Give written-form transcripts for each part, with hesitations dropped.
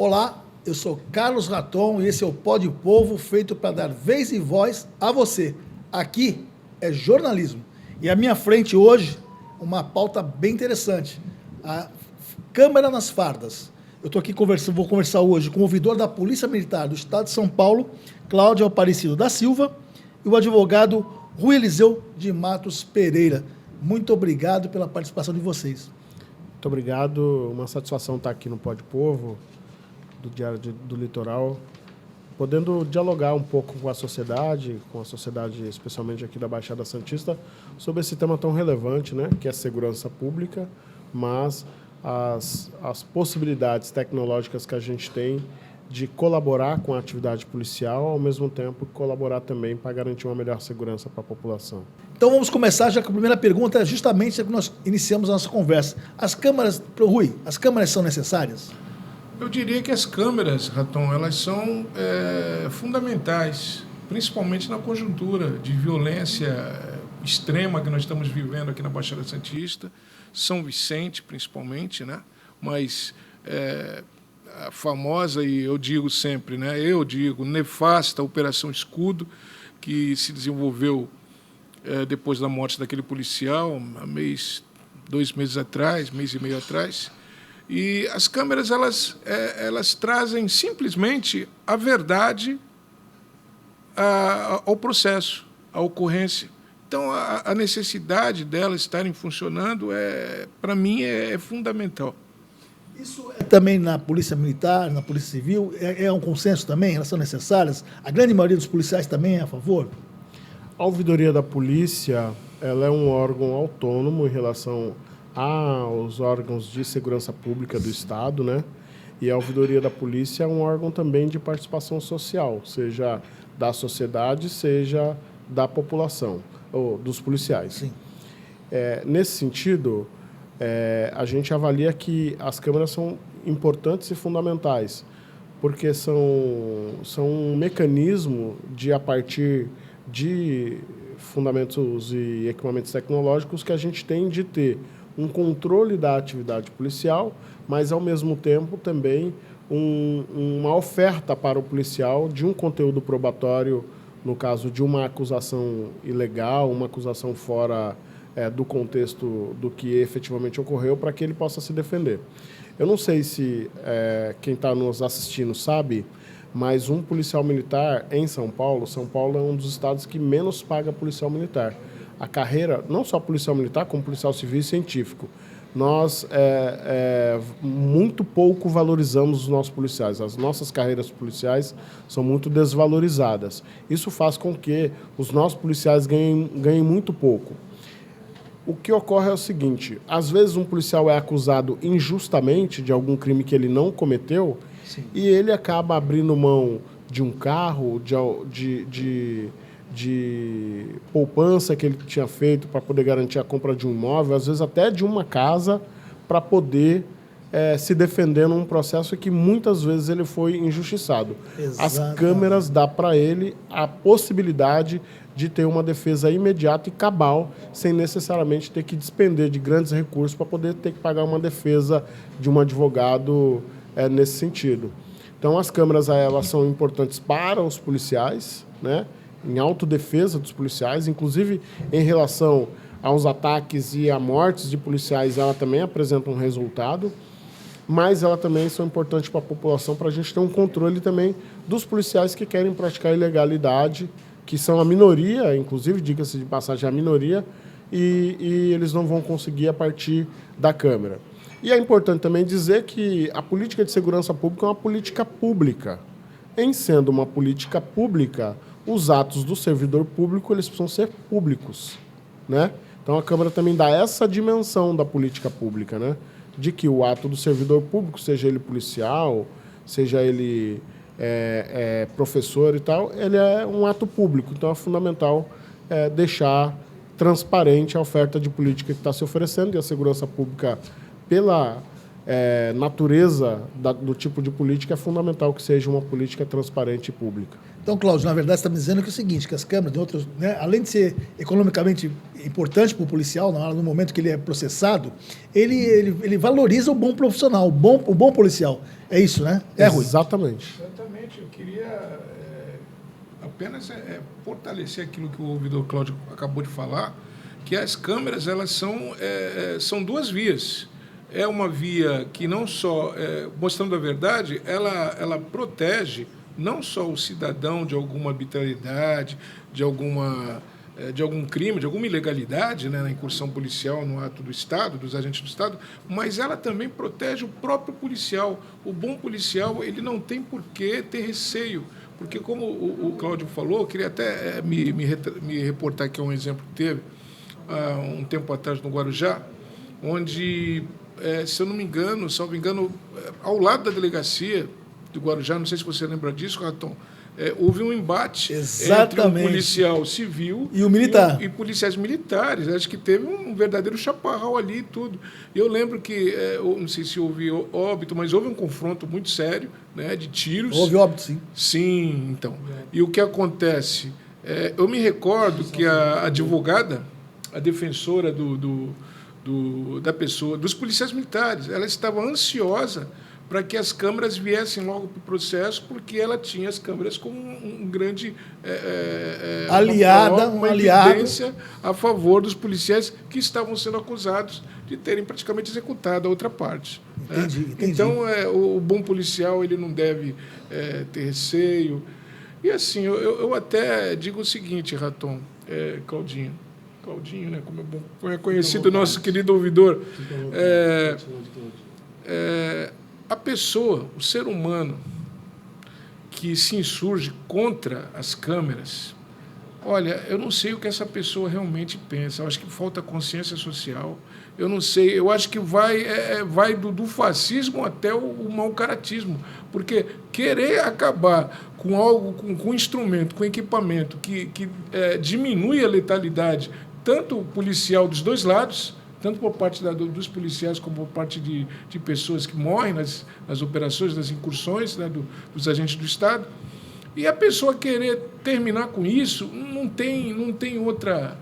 Olá, eu sou Carlos Raton e esse é o Pode Povo, feito para dar vez e voz a você. Aqui é jornalismo. E à minha frente hoje, uma pauta bem interessante. A Câmara nas Fardas. Eu estou aqui vou conversar hoje com o ouvidor da Polícia Militar do Estado de São Paulo, Cláudio Aparecido da Silva, e o advogado Rui Eliseu de Matos Pereira. Muito obrigado pela participação de vocês. Muito obrigado, uma satisfação estar aqui no Pode Povo, do Diário do Litoral, podendo dialogar um pouco com a sociedade especialmente aqui da Baixada Santista, sobre esse tema tão relevante, né, que é a segurança pública, mas as possibilidades tecnológicas que a gente tem de colaborar com a atividade policial, ao mesmo tempo colaborar também para garantir uma melhor segurança para a população. Então vamos começar já com a primeira pergunta, justamente que nós iniciamos a nossa conversa. As câmeras, Rui, as câmeras são necessárias? Eu diria que as câmeras, Raton, elas são fundamentais, principalmente na conjuntura de violência extrema que nós estamos vivendo aqui na Baixada Santista, São Vicente principalmente, né? Mas a famosa, e eu digo sempre, né? Nefasta Operação Escudo, que se desenvolveu depois da morte daquele policial, dois meses atrás, mês e meio atrás. E as câmeras elas trazem simplesmente a verdade ao processo, à ocorrência. Então, a necessidade delas estarem funcionando, para mim, é fundamental. Isso é também na Polícia Militar, na Polícia Civil, é um consenso também? Elas são necessárias? A grande maioria dos policiais também é a favor? A ouvidoria da polícia, ela é um órgão autônomo em relação aos órgãos de segurança pública do Estado, né? E a ouvidoria da polícia é um órgão também de participação social, seja da sociedade, seja da população, ou dos policiais. Sim. Nesse sentido, a gente avalia que as câmeras são importantes e fundamentais, porque são um mecanismo de, a partir de fundamentos e equipamentos tecnológicos, que a gente tem de ter um controle da atividade policial, mas, ao mesmo tempo, também uma oferta para o policial de um conteúdo probatório, no caso de uma acusação ilegal, uma acusação fora do contexto do que efetivamente ocorreu, para que ele possa se defender. Eu não sei se quem está nos assistindo sabe, mas um policial militar em São Paulo é um dos estados que menos paga policial militar. A carreira, não só policial militar, como policial civil e científico, nós muito pouco valorizamos os nossos policiais. As nossas carreiras policiais são muito desvalorizadas. Isso faz com que os nossos policiais ganhem muito pouco. O que ocorre é o seguinte: às vezes um policial é acusado injustamente de algum crime que ele não cometeu. Sim. E ele acaba abrindo mão de um carro, de poupança que ele tinha feito para poder garantir a compra de um imóvel, às vezes até de uma casa, para poder se defender num processo que muitas vezes ele foi injustiçado. Exatamente. As câmeras dão para ele a possibilidade de ter uma defesa imediata e cabal, sem necessariamente ter que despender de grandes recursos para poder ter que pagar uma defesa de um advogado nesse sentido. Então, as câmeras elas são importantes para os policiais, né, em autodefesa dos policiais, inclusive em relação aos ataques e a mortes de policiais, ela também apresenta um resultado, mas ela também são importantes para a população, para a gente ter um controle também dos policiais que querem praticar ilegalidade, que são a minoria, inclusive, diga-se de passagem, a minoria, e eles não vão conseguir a partir da câmera. E é importante também dizer que a política de segurança pública é uma política pública. Em sendo uma política pública, os atos do servidor público eles precisam ser públicos, né? Então, a Câmara também dá essa dimensão da política pública, né? De que o ato do servidor público, seja ele policial, seja ele professor e tal, ele é um ato público. Então, é fundamental deixar transparente a oferta de política que está se oferecendo, e a segurança pública, pela natureza do tipo de política, é fundamental que seja uma política transparente e pública. Então, Cláudio, na verdade, você está me dizendo que é o seguinte, que as câmeras, de outros, né, além de ser economicamente importante para o policial, no momento que ele é processado, ele valoriza o bom profissional, o bom policial. É isso, né? Rui? Exatamente. Exatamente. Eu queria apenas fortalecer aquilo que o ouvidor Cláudio acabou de falar, que as câmeras elas são duas vias. É uma via que não só, mostrando a verdade, ela protege não só o cidadão de alguma arbitrariedade, de algum crime, de alguma ilegalidade, né, na incursão policial no ato do Estado, dos agentes do Estado, mas ela também protege o próprio policial. O bom policial ele não tem por que ter receio, porque, como o Cláudio falou, eu queria até me reportar aqui a um exemplo que teve há um tempo atrás no Guarujá, onde, se eu não me engano, salvo engano, ao lado da delegacia do Guarujá, não sei se você lembra disso, Raton, houve um embate entre um policial civil e o militar. E policiais militares. Acho que teve um verdadeiro chaparral ali e tudo. E eu lembro que, não sei se houve óbito, mas houve um confronto muito sério, né, de tiros. Houve óbito, sim. Sim, então. E o que acontece? Eu me recordo que a advogada, a defensora da pessoa, dos policiais militares, ela estava ansiosa para que as câmeras viessem logo para o processo, porque ela tinha as câmeras como um grande uma evidência a favor dos policiais que estavam sendo acusados de terem praticamente executado a outra parte. Entendi. Então, o bom policial ele não deve ter receio. E assim, eu até digo o seguinte, Raton, Claudinho, né, como é conhecido o nosso querido ouvidor, a pessoa, o ser humano que se insurge contra as câmeras, olha, eu não sei o que essa pessoa realmente pensa, eu acho que falta consciência social, eu não sei, eu acho que vai do fascismo até o mau-caratismo, porque querer acabar com algo, com instrumento, com equipamento que diminui a letalidade, tanto policial dos dois lados, tanto por parte dos policiais como por parte de pessoas que morrem nas operações, nas incursões, né, dos agentes do Estado. E a pessoa querer terminar com isso não tem outra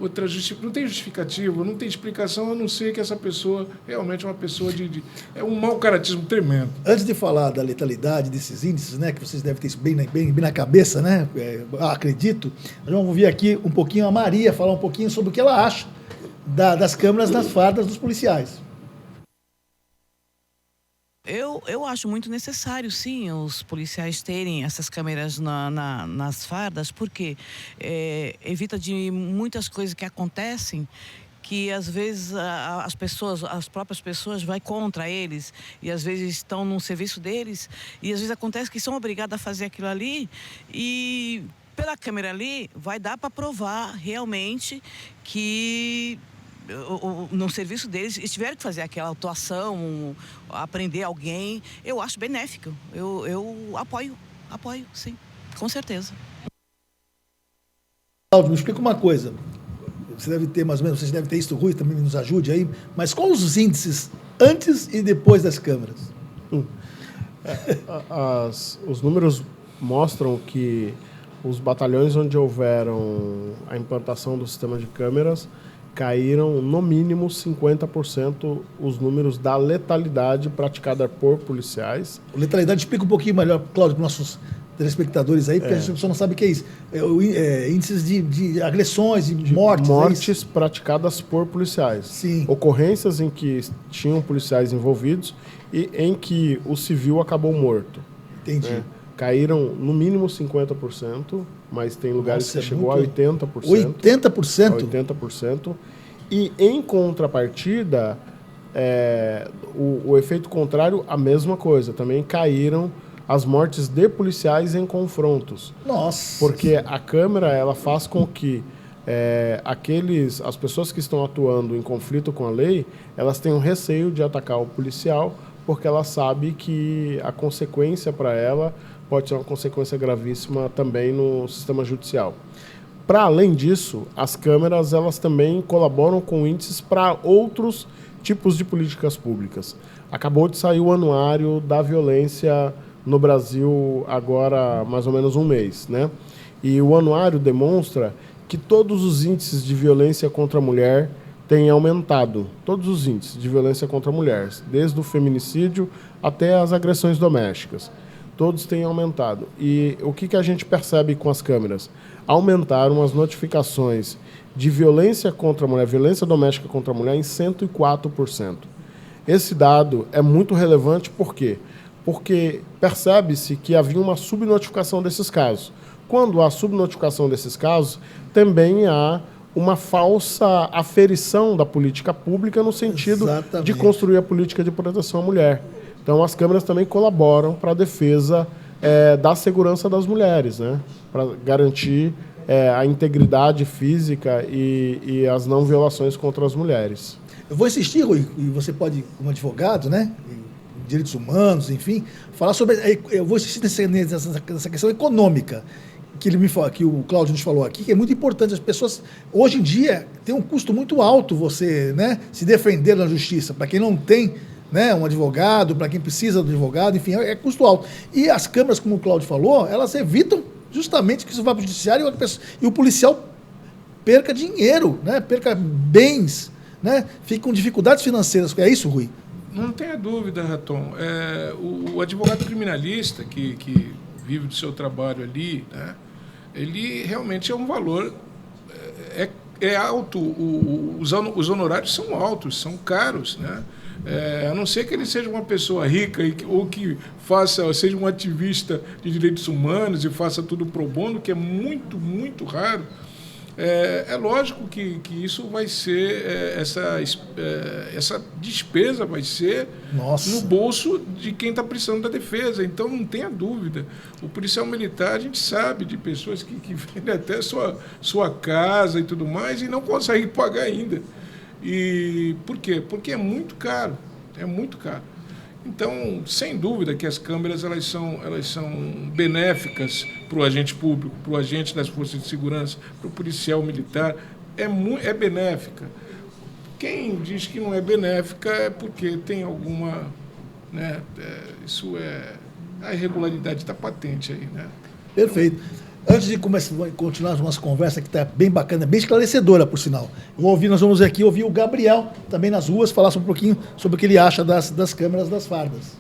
não tem justificativa, não tem explicação, a não ser que essa pessoa realmente é uma pessoa é um mau-caratismo tremendo. Antes de falar da letalidade desses índices, né, que vocês devem ter isso bem na cabeça, né, acredito, nós vamos ouvir aqui um pouquinho a Maria falar um pouquinho sobre o que ela acha das câmeras nas fardas dos policiais. Eu acho muito necessário, sim, os policiais terem essas câmeras nas fardas, porque evita de muitas coisas que acontecem que às vezes as próprias pessoas vão contra eles e às vezes estão no serviço deles e às vezes acontece que são obrigados a fazer aquilo ali e pela câmera ali vai dar para provar realmente que no serviço deles, eles tiveram que fazer aquela atuação, aprender alguém. Eu acho benéfico. Eu apoio, sim, com certeza. Cláudio, me explica uma coisa. Você deve ter, mais ou menos, vocês devem ter isso, Rui, também nos ajude aí. Mas quais os índices antes e depois das câmeras? Os números mostram que os batalhões onde houveram a implantação do sistema de câmeras caíram no mínimo 50% os números da letalidade praticada por policiais. Letalidade, explica um pouquinho melhor, Cláudio, para os nossos telespectadores aí, porque a gente não sabe o que é isso. Índices de agressões, de mortes. Mortes praticadas por policiais. Sim. Ocorrências em que tinham policiais envolvidos e em que o civil acabou morto. Entendi. Caíram no mínimo 50%, mas tem lugares que chegou a 80%. 80%? 80%. E, em contrapartida, o efeito contrário, a mesma coisa. Também caíram as mortes de policiais em confrontos. Nossa! Porque a câmera ela faz com que as pessoas que estão atuando em conflito com a lei, elas tenham receio de atacar o policial, porque ela sabe que a consequência para ela pode ser uma consequência gravíssima também no sistema judicial. Para além disso, as câmeras elas também colaboram com índices para outros tipos de políticas públicas. Acabou de sair o anuário da violência no Brasil agora mais ou menos um mês, né? E o anuário demonstra que todos os índices de violência contra a mulher têm aumentado. Todos os índices de violência contra a mulher, desde o feminicídio até as agressões domésticas. Todos têm aumentado. E o que a gente percebe com as câmeras? Aumentaram as notificações de violência contra a mulher, violência doméstica contra a mulher, em 104%. Esse dado é muito relevante, por quê? Porque percebe-se que havia uma subnotificação desses casos. Quando há subnotificação desses casos, também há uma falsa aferição da política pública no sentido de construir a política de proteção à mulher. Então, as câmeras também colaboram para a defesa da segurança das mulheres, né? Para garantir a integridade física e as não violações contra as mulheres. Eu vou insistir, Rui, e você pode, como advogado, né, direitos humanos, enfim, falar sobre... Eu vou insistir nessa questão econômica, que ele me falou, que o Cláudio nos falou aqui, que é muito importante. As pessoas, hoje em dia, tem um custo muito alto você, né, se defender na justiça. Para quem não tem, né, um advogado, para quem precisa do advogado, enfim, é custo alto. E as câmeras, como o Cláudio falou, elas evitam justamente que isso vá para o judiciário e o policial perca dinheiro, né, perca bens, né, fique com dificuldades financeiras. É isso, Rui? Não tenha dúvida, Raton. O advogado criminalista que vive do seu trabalho ali, né, ele realmente é um valor alto. Os honorários são altos, são caros, né? A não ser que ele seja uma pessoa rica ou que seja um ativista de direitos humanos e faça tudo pro bono, que é muito, muito raro. É lógico que isso vai ser, essa despesa vai ser no bolso de quem está precisando da defesa. Então, não tenha dúvida. O policial militar, a gente sabe de pessoas que vendem até sua casa e tudo mais e não conseguem pagar ainda. E por quê? Porque é muito caro. É muito caro. Então, sem dúvida que as câmeras elas são benéficas para o agente público, para o agente das forças de segurança, para o policial militar. É benéfica. Quem diz que não é benéfica é porque tem alguma... né, a irregularidade está patente aí, né? Perfeito. Antes de continuar a nossa conversa, que está bem bacana, bem esclarecedora, por sinal, nós vamos aqui ouvir o Gabriel, também nas ruas, falar um pouquinho sobre o que ele acha das câmeras das fardas.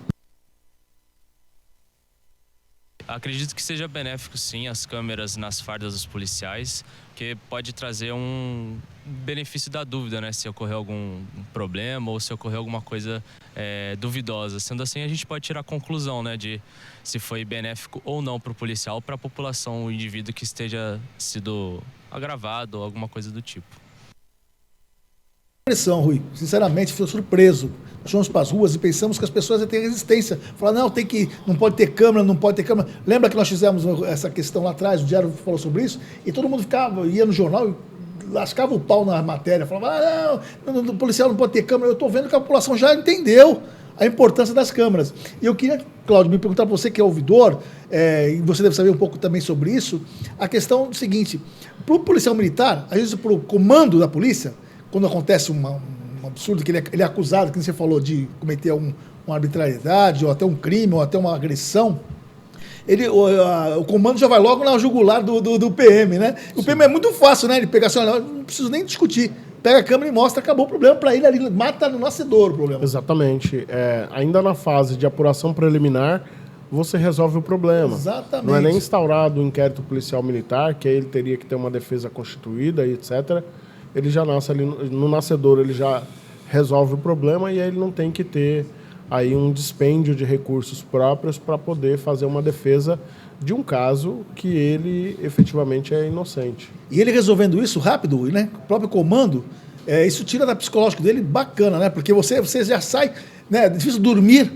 Acredito que seja benéfico, sim, as câmeras nas fardas dos policiais, que pode trazer um benefício da dúvida, né? Se ocorrer algum problema ou se ocorrer alguma coisa duvidosa. Sendo assim, a gente pode tirar a conclusão, né, de se foi benéfico ou não para o policial, para a população, o indivíduo que esteja sido agravado ou alguma coisa do tipo. Impressão, Rui. Sinceramente, fui surpreso. Nós fomos para as ruas e pensamos que as pessoas iam ter resistência. Falaram, não pode ter câmera, não pode ter câmera. Lembra que nós fizemos essa questão lá atrás, o Diário falou sobre isso, e todo mundo ia no jornal e lascava o pau na matéria, falava, o policial não pode ter câmera. Eu estou vendo que a população já entendeu a importância das câmeras. E eu queria, Cláudio, me perguntar para você que é ouvidor, e você deve saber um pouco também sobre isso, a questão do seguinte, para o policial militar, às vezes para o comando da polícia, quando acontece um absurdo, que ele é acusado, que você falou, de cometer uma arbitrariedade, ou até um crime, ou até uma agressão, o comando já vai logo na jugular do PM, né? O PM é muito fácil, né? Ele pega assim, não preciso nem discutir. Pega a câmera e mostra, acabou o problema para ele ali, mata no nascedor o problema. Exatamente. Ainda na fase de apuração preliminar, você resolve o problema. Exatamente. Não é nem instaurado o inquérito policial militar, que aí ele teria que ter uma defesa constituída e etc. Ele já nasce ali no nascedor, ele já resolve o problema e aí ele não tem que ter aí um dispêndio de recursos próprios para poder fazer uma defesa de um caso que ele efetivamente é inocente. E ele resolvendo isso rápido, né? O próprio comando, isso tira da psicológico dele bacana, né? Porque você já sai, né? É difícil dormir,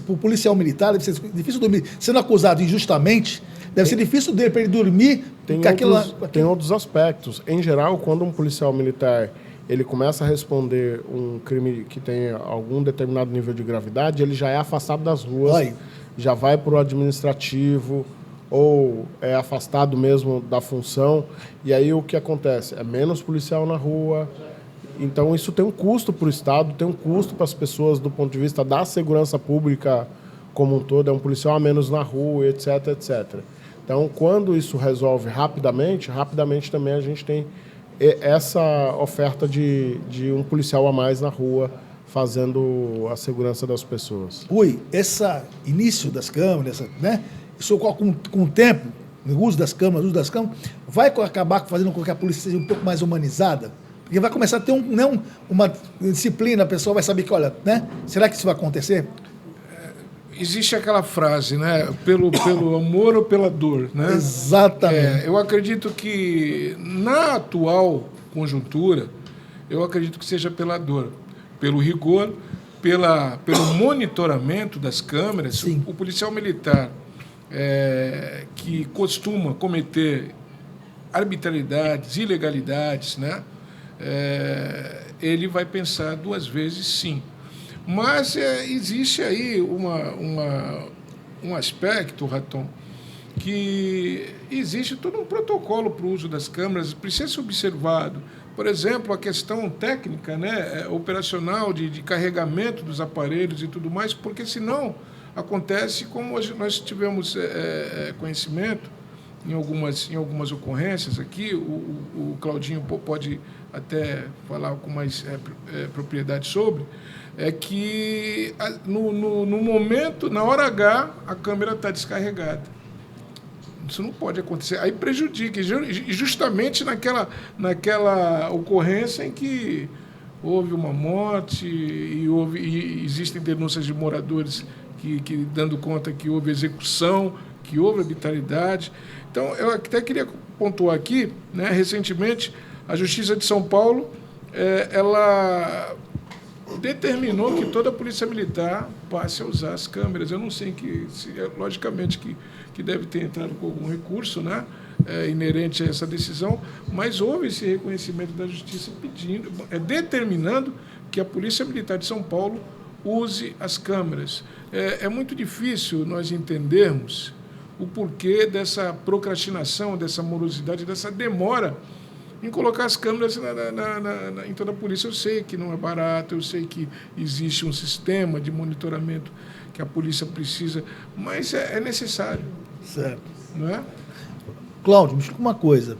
o policial militar, deve ser difícil dormir sendo acusado injustamente. Deve ser difícil dele, para ele dormir. Tem outros aspectos. Em geral, quando um policial militar ele começa a responder um crime que tem algum determinado nível de gravidade, ele já é afastado das ruas, já vai para o administrativo ou é afastado mesmo da função. E aí o que acontece? É menos policial na rua Então, isso tem um custo para o Estado, tem um custo para as pessoas do ponto de vista da segurança pública como um todo, é um policial a menos na rua, etc, etc. Então, quando isso resolve rapidamente também a gente tem essa oferta de um policial a mais na rua, fazendo a segurança das pessoas. Rui, esse início das câmeras, né? Isso com o tempo, o uso das câmeras, vai acabar fazendo com que a polícia seja um pouco mais humanizada? Porque vai começar a ter uma disciplina, a pessoa vai saber que, olha, né? Será que isso vai acontecer? Existe aquela frase, né? Pelo amor ou pela dor, né? Exatamente. Eu acredito que na atual conjuntura, eu acredito que seja pela dor, pelo rigor, pelo monitoramento das câmeras. Sim. O policial militar que costuma cometer arbitrariedades, ilegalidades, né? Ele vai pensar duas vezes, sim. Mas existe aí um aspecto, Raton, que existe todo um protocolo para o uso das câmeras, precisa ser observado. Por exemplo, a questão técnica, né, operacional de carregamento dos aparelhos e tudo mais, porque senão acontece como hoje nós tivemos conhecimento em algumas ocorrências aqui, o Claudinho pode até falar com mais propriedade sobre, que no momento, na hora H, a câmera está descarregada. Isso não pode acontecer. Aí prejudica, e justamente naquela ocorrência em que houve uma morte e existem denúncias de moradores que dando conta que houve execução, que houve arbitrariedade. Então, eu até queria pontuar aqui, né, recentemente, a Justiça de São Paulo, ela determinou que toda a Polícia Militar passe a usar as câmeras. Eu não sei logicamente que deve ter entrado com algum recurso, né, inerente a essa decisão, mas houve esse reconhecimento da Justiça determinando que a Polícia Militar de São Paulo use as câmeras. É muito difícil nós entendermos o porquê dessa procrastinação, dessa morosidade, dessa demora em colocar as câmeras em toda a polícia. Eu sei que não é barato, eu sei que existe um sistema de monitoramento que a polícia precisa, mas é necessário. Certo. Não é? Cláudio, me explica uma coisa.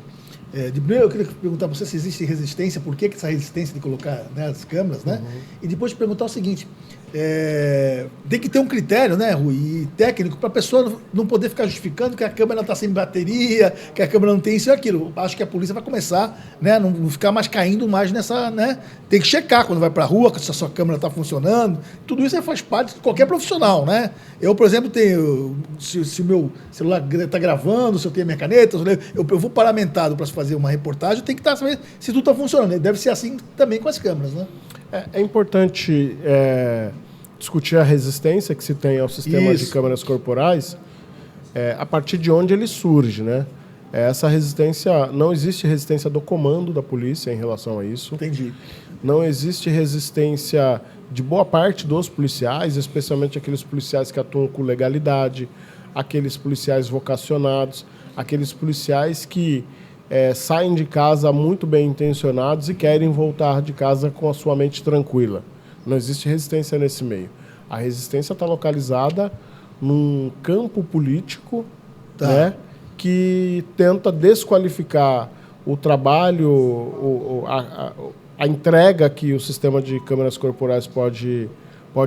Primeiro eu queria perguntar para você se existe resistência, por que essa resistência de colocar, né, as câmeras, né? Uhum. E depois te perguntar o seguinte, tem que ter um critério, né, Rui, e técnico, para a pessoa não poder ficar justificando que a câmera está sem bateria, que a câmera não tem isso e aquilo. Acho que a polícia vai começar, né, não ficar mais caindo mais nessa, né, tem que checar quando vai para a rua, se a sua câmera está funcionando. Tudo isso faz parte de qualquer profissional, né? Eu, por exemplo, se o meu celular está gravando, se eu tenho a minha caneta, eu vou paramentado para fazer uma reportagem, tem que estar sabendo se tudo está funcionando. Deve ser assim também com as câmeras, né? É importante discutir a resistência que se tem ao sistema de câmeras corporais, a partir de onde ele surge, né? Essa resistência, não existe resistência do comando da polícia em relação a isso. Entendi. Não existe resistência de boa parte dos policiais, especialmente aqueles policiais que atuam com legalidade, aqueles policiais vocacionados, aqueles policiais que saem de casa muito bem intencionados e querem voltar de casa com a sua mente tranquila. Não existe resistência nesse meio. A resistência está localizada num campo político, né, que tenta desqualificar o trabalho, a entrega que o sistema de câmeras corporais pode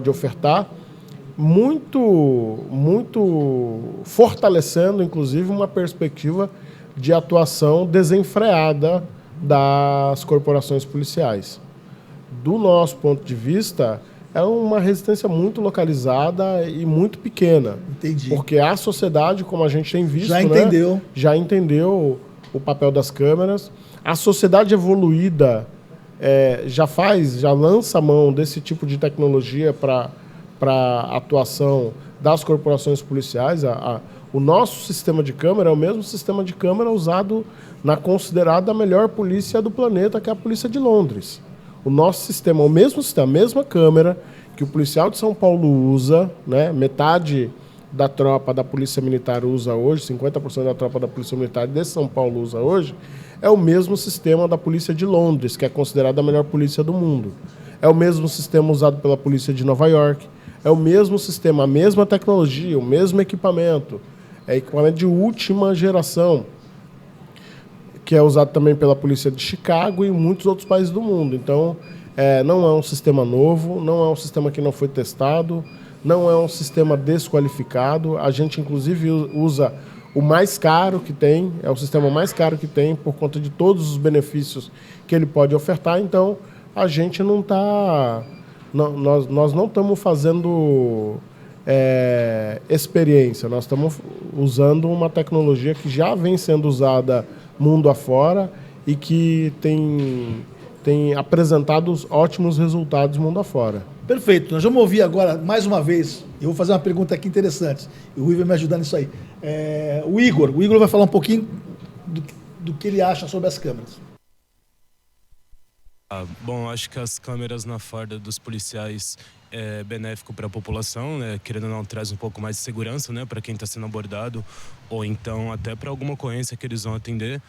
ofertar, muito fortalecendo, inclusive, uma perspectiva de atuação desenfreada das corporações policiais. Do nosso ponto de vista, é uma resistência muito localizada e muito pequena. Entendi. Porque a sociedade, como a gente tem visto, já entendeu o papel das câmeras. A sociedade evoluída já lança a mão desse tipo de tecnologia para a atuação das corporações policiais. O nosso sistema de câmera é o mesmo sistema de câmera usado na considerada melhor polícia do planeta, que é a Polícia de Londres. O nosso sistema é o mesmo sistema, a mesma câmera que o policial de São Paulo usa, né? Metade da tropa da Polícia Militar usa hoje, 50% da tropa da Polícia Militar de São Paulo usa hoje, é o mesmo sistema da polícia de Londres, que é considerada a melhor polícia do mundo. É o mesmo sistema usado pela polícia de Nova York. É o mesmo sistema, a mesma tecnologia, o mesmo equipamento. É equipamento de última geração, que é usado também pela polícia de Chicago e em muitos outros países do mundo. Então, não é um sistema novo, não é um sistema que não foi testado, não é um sistema desqualificado. A gente, inclusive, usa o mais caro que tem, é o sistema mais caro que tem, por conta de todos os benefícios que ele pode ofertar. Então, a gente não está... Nós não estamos fazendo experiência, nós estamos usando uma tecnologia que já vem sendo usada mundo afora e que tem apresentado ótimos resultados mundo afora. Perfeito. Nós vamos ouvir agora, mais uma vez, eu vou fazer uma pergunta aqui interessante, e o Rui vai me ajudar nisso aí. O Igor vai falar um pouquinho do que ele acha sobre as câmeras. Bom, acho que as câmeras na farda dos policiais é benéfico para a população, né? Querendo ou não, traz um pouco mais de segurança, né, para quem está sendo abordado, ou então até para alguma ocorrência que eles vão atender.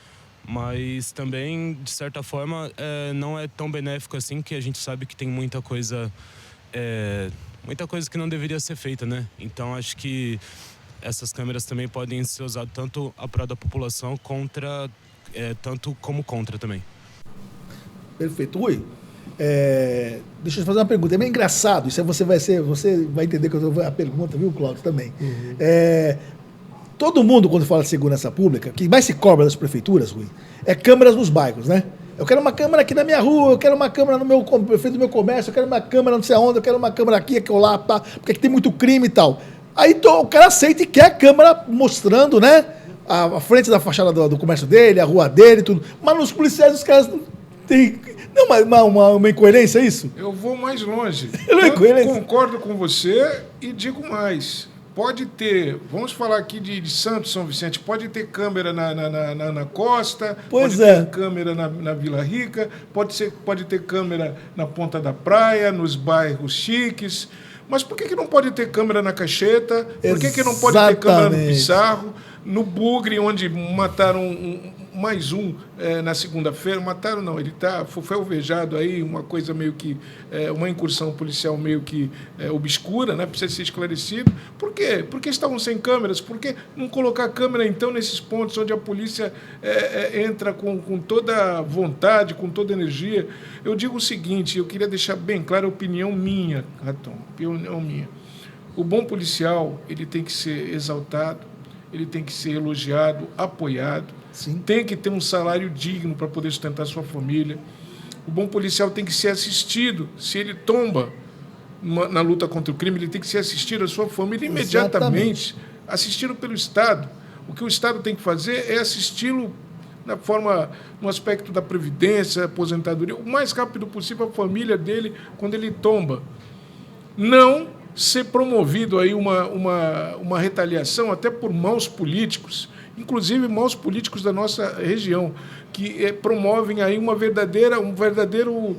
Mas também, de certa forma, não é tão benéfico assim, que a gente sabe que tem muita coisa que não deveria ser feita, né? Então, acho que essas câmeras também podem ser usadas tanto a prol da população tanto como contra também. Perfeito. Rui, deixa eu te fazer uma pergunta. É meio engraçado, isso você vai entender que eu vou a pergunta, viu, Cláudio, também. Uhum. Todo mundo, quando fala de segurança pública, que mais se cobra das prefeituras, Rui, é câmeras nos bairros, né? Eu quero uma câmera aqui na minha rua, eu quero uma câmera no frente do meu comércio, eu quero uma câmera não sei aonde, eu quero uma câmera aqui lá, pá, porque aqui tem muito crime e tal. Aí o cara aceita e quer a câmera mostrando, né? A frente da fachada do comércio dele, a rua dele, tudo. Mas nos policiais os caras não tem... Não, uma incoerência, é isso? Eu vou mais longe. Eu concordo com você e digo mais. Pode ter, vamos falar aqui de Santos, São Vicente, pode ter câmera na costa, pode ter câmera na Vila Rica, pode ter câmera na ponta da praia, nos bairros chiques. Mas por que não pode ter câmera na Cacheta? Por que não pode ter câmera no Pissarro? No Bugre, onde mataram mais um na segunda-feira. Mataram não, ele foi alvejado aí, uma coisa meio que... uma incursão policial meio que obscura, né? Precisa ser esclarecido. Por quê? Porque estavam sem câmeras. Por que não colocar câmera, então, nesses pontos onde a polícia entra com toda vontade, com toda energia? Eu digo o seguinte, eu queria deixar bem claro a opinião minha, Raton, opinião minha. O bom policial, ele tem que ser exaltado, ele tem que ser elogiado, apoiado. Sim. Tem que ter um salário digno para poder sustentar sua família. O bom policial tem que ser assistido. Se ele tomba na luta contra o crime, ele tem que ser assistido, a sua família imediatamente, assistido pelo Estado. O que o Estado tem que fazer é assisti-lo no aspecto da previdência, aposentadoria, o mais rápido possível a família dele quando ele tomba. Não ser promovido aí uma retaliação até por maus políticos, inclusive maus políticos da nossa região, que promovem aí um verdadeiro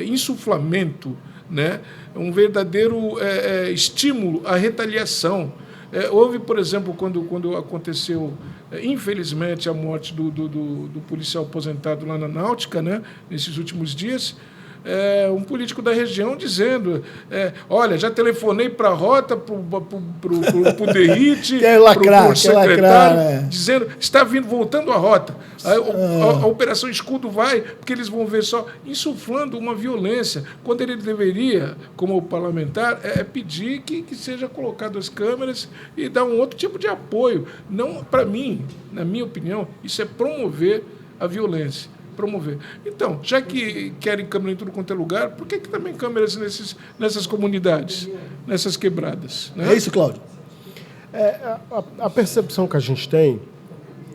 insuflamento, né? Um verdadeiro estímulo à retaliação. Houve, por exemplo, quando aconteceu, infelizmente, a morte do policial aposentado lá na Náutica, né? Nesses últimos dias, um político da região dizendo, olha, já telefonei para a Rota, para o DERIT, para o secretário, dizendo, está voltando a Rota. A Operação Escudo vai, porque eles vão ver só, insuflando uma violência, quando ele deveria, como parlamentar, pedir que seja colocado as câmeras e dar um outro tipo de apoio. Não, para mim, na minha opinião, isso é promover a violência. Promover. Então, já que querem câmera em tudo quanto é lugar, por que também câmeras nessas comunidades, nessas quebradas? Né? É isso, Cláudio? A percepção que a gente tem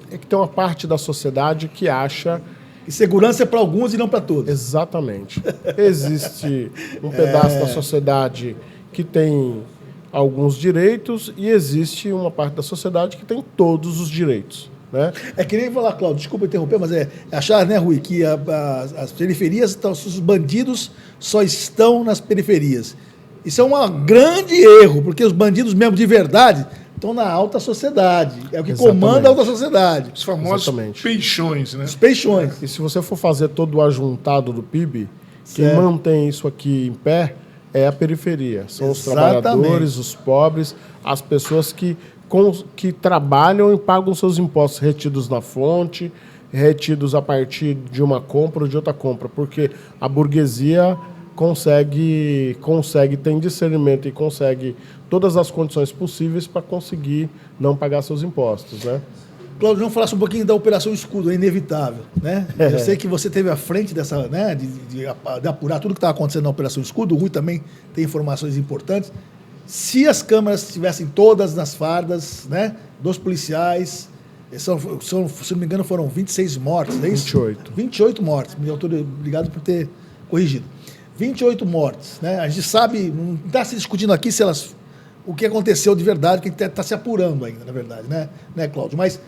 é que tem uma parte da sociedade que acha... que segurança é para alguns e não para todos. Exatamente. Existe um pedaço da sociedade que tem alguns direitos e existe uma parte da sociedade que tem todos os direitos. Né? É que nem falar, Cláudio, desculpa interromper, mas achar, né, Rui, que as periferias, os bandidos só estão nas periferias. Isso é um grande erro, porque os bandidos mesmo de verdade estão na alta sociedade. É o que Exatamente. comanda a alta sociedade. Os famosos Exatamente. peixões, né? Os peixões. E se você for fazer todo o ajuntado do PIB, quem Certo. mantém isso aqui em pé é a periferia. São os Exatamente. trabalhadores, os pobres, as pessoas que trabalham e pagam seus impostos retidos na fonte, retidos a partir de uma compra ou de outra compra, porque a burguesia consegue tem discernimento e consegue todas as condições possíveis para conseguir não pagar seus impostos, né? Cláudio, vamos falar um pouquinho da Operação Escudo, é inevitável, né? Eu sei que você teve à frente dessa, né, de apurar tudo que está acontecendo na Operação Escudo. O Rui também tem informações importantes. Se as câmeras estivessem todas nas fardas, né, dos policiais, se não me engano, foram 26 mortes, é isso? 28. 28 mortes. Obrigado por ter corrigido. 28 mortes, né? A gente sabe, não está se discutindo aqui o que aconteceu de verdade, que está se apurando ainda, na verdade, né, Cláudio? Mas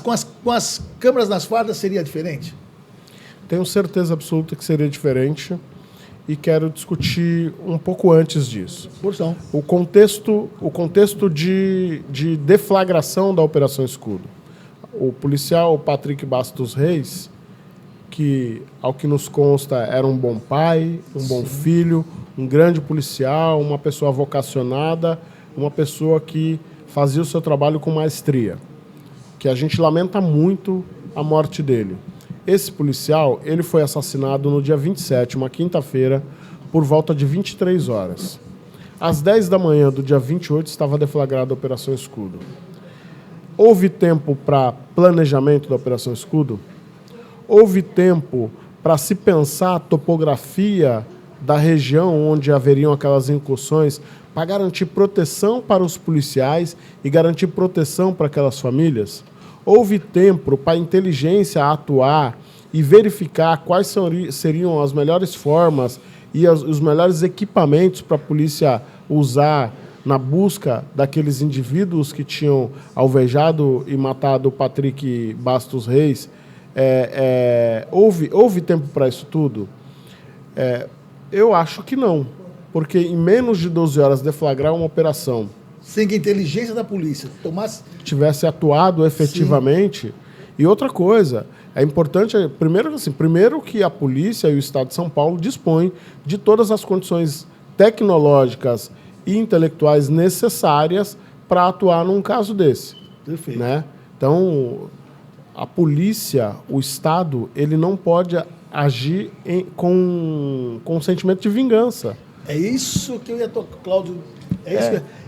com as câmeras nas fardas seria diferente? Tenho certeza absoluta que seria diferente e quero discutir um pouco antes disso. Porção. O contexto de deflagração da Operação Escudo. O policial Patrick Bastos Reis, que, ao que nos consta, era um bom pai, um bom filho, um grande policial, uma pessoa vocacionada, uma pessoa que fazia o seu trabalho com maestria, que a gente lamenta muito a morte dele. Esse policial, ele foi assassinado no dia 27, uma quinta-feira, por volta de 23 horas. Às 10 da manhã do dia 28 estava deflagrada a Operação Escudo. Houve tempo para planejamento da Operação Escudo? Houve tempo para se pensar a topografia da região onde haveriam aquelas incursões, para garantir proteção para os policiais e garantir proteção para aquelas famílias? Houve tempo para a inteligência atuar e verificar quais seriam as melhores formas e os melhores equipamentos para a polícia usar na busca daqueles indivíduos que tinham alvejado e matado o Patrick Bastos Reis? Houve tempo para isso tudo? Eu acho que não, porque em menos de 12 horas deflagrar uma operação, Sem que a inteligência da polícia tivesse atuado efetivamente. Sim. E outra coisa, é importante, primeiro que a polícia e o Estado de São Paulo dispõem de todas as condições tecnológicas e intelectuais necessárias para atuar num caso desse. Perfeito. Né? Então, a polícia, o Estado, ele não pode agir com sentimento de vingança. É isso que eu ia tocar, Cláudio.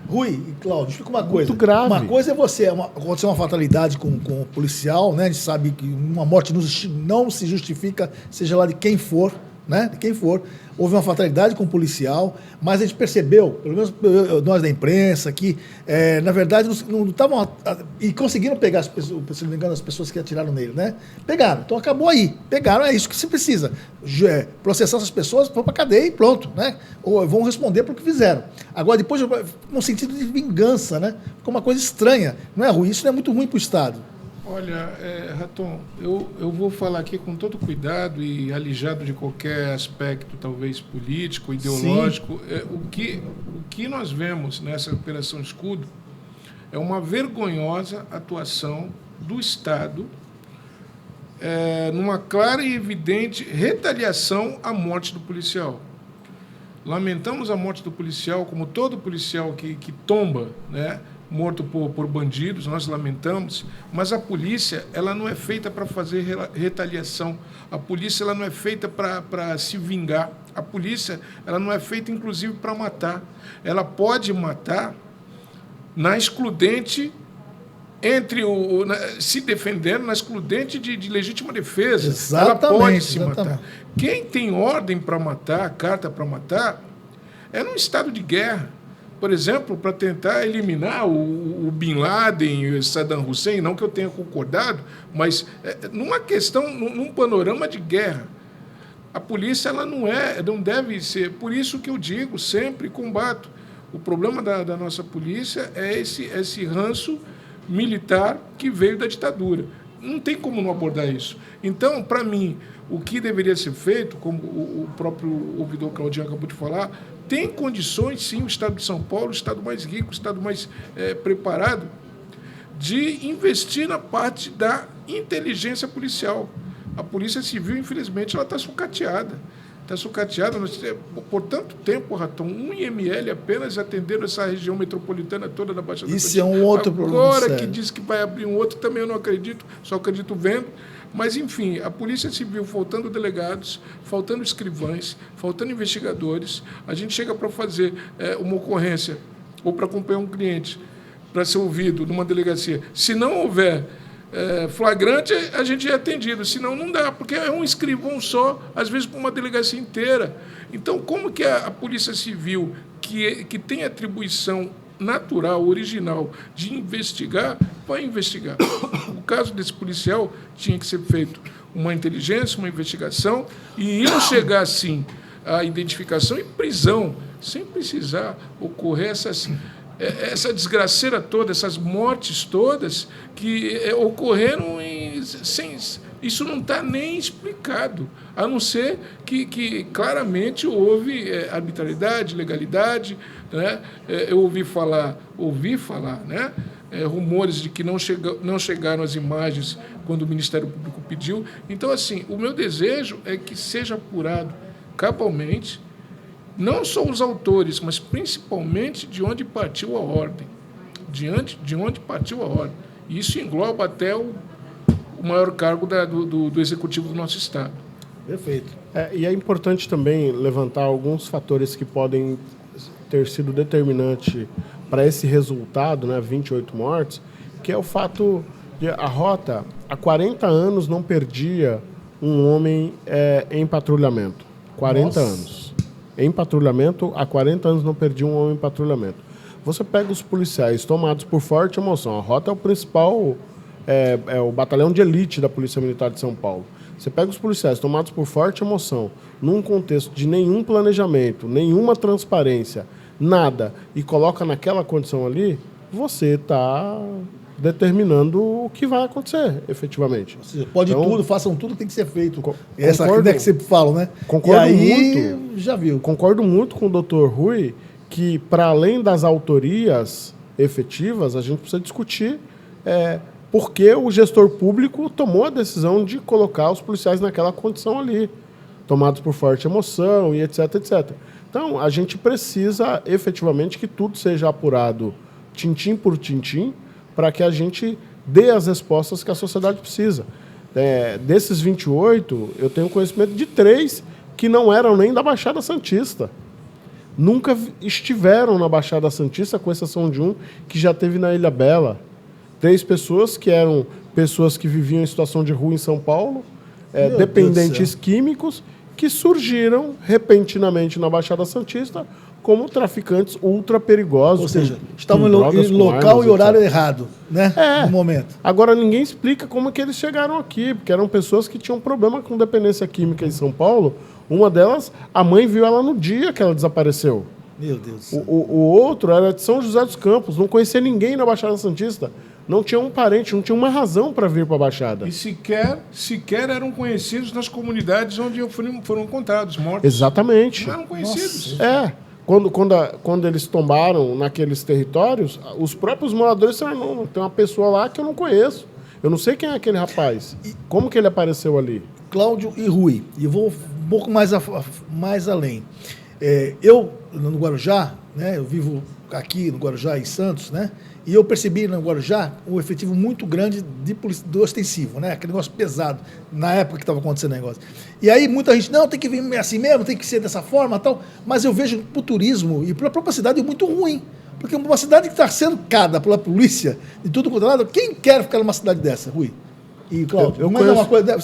Rui e Cláudio, explica uma coisa. Muito grave. Uma coisa é acontecer uma fatalidade com o policial, né? A gente sabe que uma morte não se justifica, seja lá de quem for, né? De quem for. Houve uma fatalidade com o policial, mas a gente percebeu, pelo menos nós da imprensa, que, na verdade, não estavam... E conseguiram pegar, se não me engano, as pessoas que atiraram nele, né? Pegaram. Então acabou aí. Pegaram, é isso que se precisa. Processar essas pessoas, vão para a cadeia e pronto, né? Ou vão responder pelo que fizeram. Agora, depois, no sentido de vingança, né? Ficou uma coisa estranha. Não é ruim? Isso não é muito ruim para o Estado. Olha, Raton, eu vou falar aqui com todo cuidado e alijado de qualquer aspecto, talvez político, ideológico. O que nós vemos nessa Operação Escudo é uma vergonhosa atuação do Estado numa clara e evidente retaliação à morte do policial. Lamentamos a morte do policial, como todo policial que tomba, né? Morto por bandidos, nós lamentamos, mas a polícia ela não é feita para fazer retaliação, a polícia ela não é feita para se vingar, a polícia ela não é feita inclusive para matar, ela pode matar na excludente se defendendo, na excludente de legítima defesa. Exatamente, ela pode se exatamente. matar. Quem tem ordem para matar, carta para matar, é num estado de guerra. Por exemplo, para tentar eliminar o Bin Laden e o Saddam Hussein, não que eu tenha concordado, mas numa questão, num panorama de guerra, a polícia ela não deve ser. Por isso que eu digo, sempre combato. O problema da nossa polícia é esse ranço militar que veio da ditadura. Não tem como não abordar isso. Então, para mim, o que deveria ser feito, como o próprio ouvidor Claudinho acabou de falar, tem condições, sim, o Estado de São Paulo, o Estado mais rico, o Estado mais preparado, de investir na parte da inteligência policial. A Polícia Civil, infelizmente, ela está sucateada. Está sucateada. Por tanto tempo, Raton, um IML apenas atendendo essa região metropolitana toda da Baixada Santista. Isso é um outro problema. Agora que diz que vai abrir um outro, também eu não acredito, só acredito vendo. Mas, enfim, a Polícia Civil, faltando delegados, faltando escrivães, faltando investigadores, a gente chega para fazer uma ocorrência ou para acompanhar um cliente, para ser ouvido numa delegacia. Se não houver flagrante, a gente é atendido. Senão, não dá, porque é um escrivão só, às vezes, para uma delegacia inteira. Então, como que a Polícia Civil, que tem atribuição natural, original, de investigar, vai investigar? No caso desse policial, tinha que ser feito uma inteligência, uma investigação, e iam chegar, assim, à identificação e prisão, sem precisar ocorrer essa desgraceira toda, essas mortes todas que ocorreram sem... Isso não está nem explicado, a não ser que claramente houve arbitrariedade, legalidade, né? Eu ouvi falar, né? Rumores de que não chegaram as imagens quando o Ministério Público pediu. Então, assim, o meu desejo é que seja apurado cabalmente, não só os autores, mas principalmente de onde partiu a ordem. De onde partiu a ordem. E isso engloba até o maior cargo do Executivo do nosso Estado. Perfeito. E é importante também levantar alguns fatores que podem ter sido determinante para esse resultado, né, 28 mortes, que é o fato de a rota, há 40 anos, não perdia um homem em patrulhamento. 40 anos. Em patrulhamento, há 40 anos não perdia um homem em patrulhamento. Você pega os policiais tomados por forte emoção. A rota é o principal, o batalhão de elite da Polícia Militar de São Paulo. Você pega os policiais tomados por forte emoção, num contexto de nenhum planejamento, nenhuma transparência, nada, e coloca naquela condição ali, você está determinando o que vai acontecer, efetivamente. Ou seja, pode então, tudo, façam tudo que tem que ser feito. Essa ideia que sempre falam, né? Concordo e aí, muito. Já viu. Concordo muito com o Dr. Rui que, para além das autorias efetivas, a gente precisa discutir por que o gestor público tomou a decisão de colocar os policiais naquela condição ali, tomados por forte emoção e etc, etc. Então, a gente precisa efetivamente que tudo seja apurado tintim por tintim para que a gente dê as respostas que a sociedade precisa. Desses 28, eu tenho conhecimento de 3 que não eram nem da Baixada Santista. Nunca estiveram na Baixada Santista, com exceção de um que já teve na Ilha Bela. 3 pessoas que eram pessoas que viviam em situação de rua em São Paulo, dependentes químicos, que surgiram repentinamente na Baixada Santista como traficantes ultra perigosos. Ou seja, estavam em local e horário errado, né? No momento. Agora, ninguém explica como que eles chegaram aqui, porque eram pessoas que tinham problema com dependência química em São Paulo. Uma delas, a mãe viu ela no dia que ela desapareceu. Meu Deus do céu. O outro era de São José dos Campos, não conhecia ninguém na Baixada Santista. Não tinha um parente, não tinha uma razão para vir para a Baixada. E sequer eram conhecidos nas comunidades onde foram encontrados, mortos. Exatamente. Não eram conhecidos. Quando eles tombaram naqueles territórios, os próprios moradores disseram, não, tem uma pessoa lá que eu não conheço. Eu não sei quem é aquele rapaz. Como que ele apareceu ali? Cláudio e Rui. E vou um pouco mais além. Eu, no Guarujá, né, eu vivo aqui no Guarujá, em Santos, né? E eu percebi no Guarujá um efetivo muito grande do ostensivo, né? Aquele negócio pesado, na época que estava acontecendo o negócio. E aí muita gente, não, tem que vir assim mesmo, tem que ser dessa forma tal. Mas eu vejo para o turismo e para a própria cidade muito ruim. Porque uma cidade que está sendo cercada pela polícia de tudo quanto é lado, quem quer ficar numa cidade dessa, Rui? E, Cláudio, mas é uma coisa.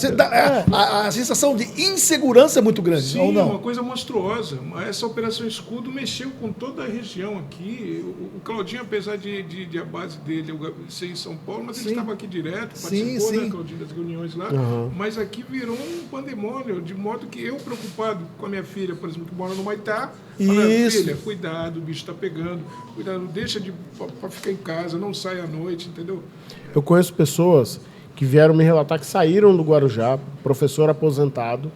A sensação de insegurança é muito grande, sim, ou não? Uma coisa monstruosa. Essa Operação Escudo mexeu com toda a região aqui. O Claudinho, apesar de a base dele ser em São Paulo, mas ele estava aqui direto, participou, né, Claudinho, das reuniões lá. Uhum. Mas aqui virou um pandemônio, de modo que eu, preocupado com a minha filha, por exemplo, que mora no Maitá, falei, filha, cuidado, o bicho está pegando, cuidado, deixa para ficar em casa, não sai à noite, entendeu? Eu conheço pessoas que vieram me relatar que saíram do Guarujá, professor aposentado,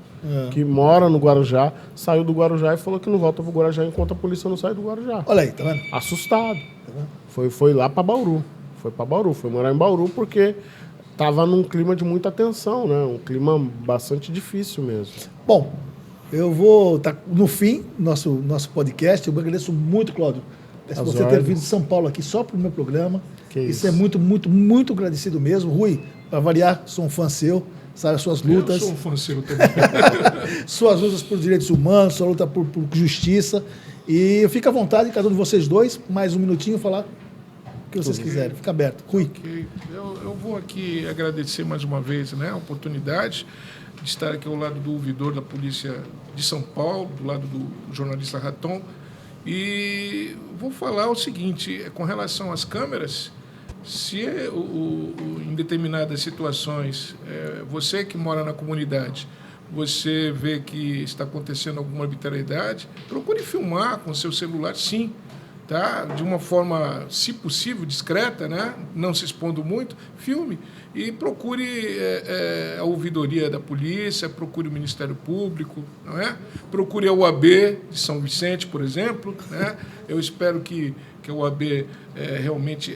que mora no Guarujá, saiu do Guarujá e falou que não volta para o Guarujá enquanto a polícia não sai do Guarujá. Olha aí, tá vendo? Assustado. Foi lá para Bauru. Foi morar em Bauru porque estava num clima de muita tensão, né? Um clima bastante difícil mesmo. Bom, eu vou estar no fim do nosso podcast. Eu agradeço muito, Cláudio, por você ter vindo de São Paulo aqui só para o meu programa. Isso é muito, muito, muito agradecido mesmo. Rui, para variar, sou um fã seu, sabe as suas lutas. Eu sou um fã seu também. Suas lutas por direitos humanos, sua luta por justiça. E fica à vontade, cada um de vocês dois, mais um minutinho, falar o que vocês quiserem. Fica aberto. Rui. Okay. Eu vou aqui agradecer mais uma vez, né, a oportunidade de estar aqui ao lado do ouvidor da Polícia de São Paulo, do lado do jornalista Raton. E vou falar o seguinte, com relação às câmeras, se em determinadas situações, você que mora na comunidade, você vê que está acontecendo alguma arbitrariedade, procure filmar com seu celular, sim, tá? De uma forma, se possível, discreta, né? Não se expondo muito, filme e procure a ouvidoria da polícia, procure o Ministério Público, não é? Procure a OAB de São Vicente, por exemplo, né? Eu espero que a OAB realmente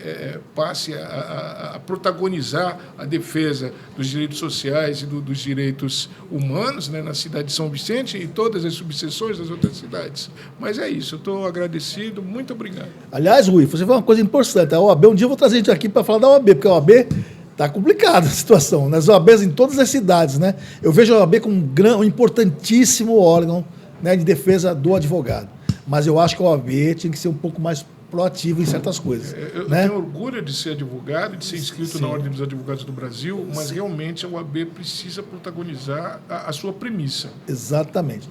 passe a protagonizar a defesa dos direitos sociais e dos direitos humanos, né, na cidade de São Vicente e todas as subseções das outras cidades. Mas é isso, eu estou agradecido, muito obrigado. Aliás, Rui, você falou uma coisa importante, a OAB, um dia eu vou trazer a gente aqui para falar da OAB, porque a OAB está complicada a situação, nas OABs em todas as cidades, né? Eu vejo a OAB como um importantíssimo órgão, né, de defesa do advogado, mas eu acho que a OAB tinha que ser um pouco mais proativo em certas coisas. Eu né? tenho orgulho de ser advogado, de ser inscrito na Ordem dos Advogados do Brasil, mas realmente a OAB precisa protagonizar a sua premissa. Exatamente.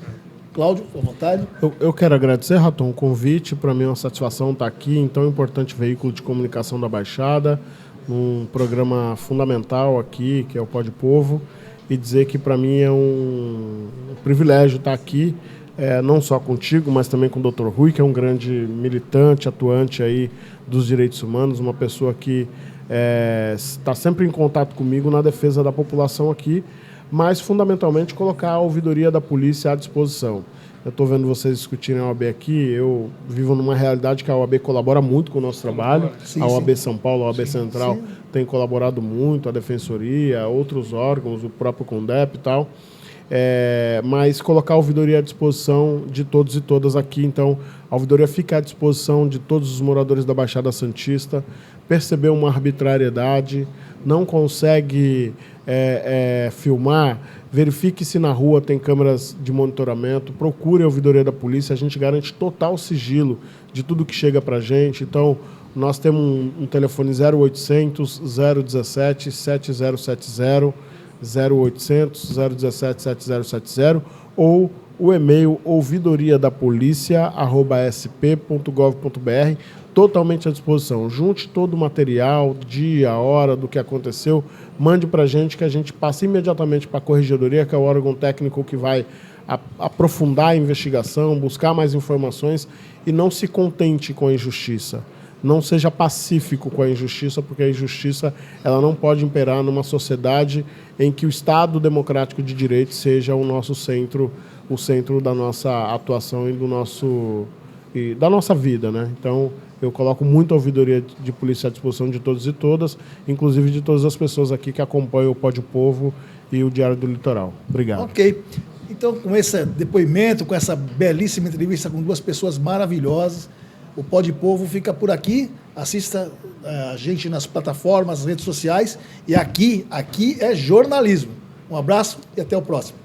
Cláudio, à vontade. Eu quero agradecer, Raton, o convite. Para mim é uma satisfação estar aqui em tão importante veículo de comunicação da Baixada, num programa fundamental aqui, que é o Pode Povo, e dizer que para mim é um privilégio estar aqui, não só contigo, mas também com o Dr. Rui, que é um grande militante, atuante aí dos direitos humanos, uma pessoa que está sempre em contato comigo na defesa da população aqui, mas fundamentalmente colocar a ouvidoria da polícia à disposição. Eu estou vendo vocês discutirem a OAB aqui, eu vivo numa realidade que a OAB colabora muito com o nosso trabalho, a OAB São Paulo, a OAB Central tem colaborado muito, a Defensoria, outros órgãos, o próprio CONDEP e tal, mas colocar a ouvidoria à disposição de todos e todas aqui. Então, a ouvidoria fica à disposição de todos os moradores da Baixada Santista. Percebeu uma arbitrariedade, não consegue filmar, verifique se na rua tem câmeras de monitoramento, procure a ouvidoria da polícia, a gente garante total sigilo de tudo que chega para a gente. Então, nós temos um telefone 0800 017 7070, 0800 017 7070, ou o e-mail ouvidoriadapolicia@sp.gov.br, totalmente à disposição. Junte todo o material, dia, hora do que aconteceu, mande para a gente, que a gente passa imediatamente para a Corregedoria, que é o órgão técnico que vai aprofundar a investigação, buscar mais informações, e não se contente com a injustiça. Não seja pacífico com a injustiça, porque a injustiça ela não pode imperar numa sociedade em que o Estado democrático de direito seja o nosso centro, o centro da nossa atuação e da nossa vida, né? Então, eu coloco muito a ouvidoria de polícia à disposição de todos e todas, inclusive de todas as pessoas aqui que acompanham o Pode Povo e o Diário do Litoral. Obrigado. Ok. Então, com esse depoimento, com essa belíssima entrevista com duas pessoas maravilhosas, o Pode Povo fica por aqui. Assista a gente nas plataformas, nas redes sociais. E aqui é jornalismo. Um abraço e até o próximo.